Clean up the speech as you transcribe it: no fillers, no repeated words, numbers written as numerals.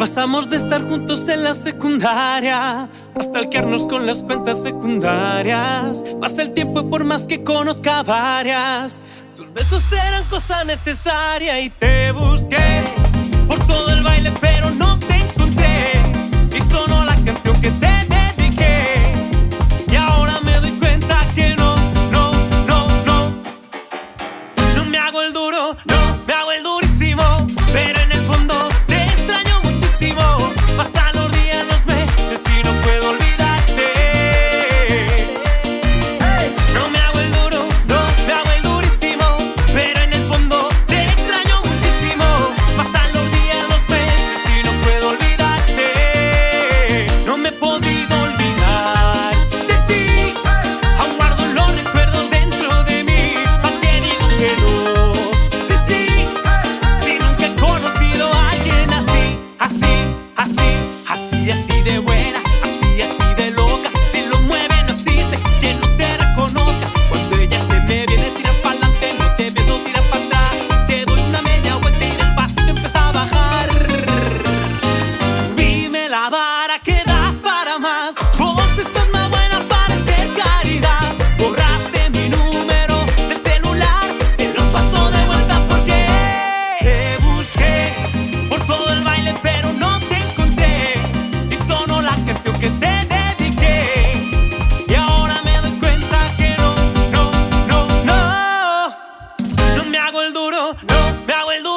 Pasamos de estar juntos en la secundaria hasta alquearnos con las cuentas secundarias. Pasa el tiempo y por más que conozca varias, tus besos eran cosa necesaria. Y te busqué por todo el baile pero no te encontré, y sonó la canción que te dediqué. Y ahora me doy cuenta que no me hago el duro, no me hago el durísimo, pero en el fondo te extraño muchísimo. Pasan los días, los meses y no puedo olvidarte. No me hago el duro, no me hago el durísimo, pero en el fondo te extraño muchísimo. Pasan los días, los meses y no puedo olvidarte. No me he podido olvidar de ti, aún guardo los recuerdos dentro de mí. ¿Pa' qué digo que no? Así de buena, así de loca. Si lo mueve no existe quien no te reconozca. Cuando ella se me viene, tira pa'lante, no te beso, tira para atrás. Te doy una media vuelta y despacito empieza a bajar. Dime la vara que das para más. Vos estás más buena para hacer caridad. Borraste mi número del celular, te lo paso de vuelta porque te busqué por todo el baile pero no te encontré, y sonó la canción que te dediqué. Y ahora me doy cuenta que no me hago el duro, no me hago el duro.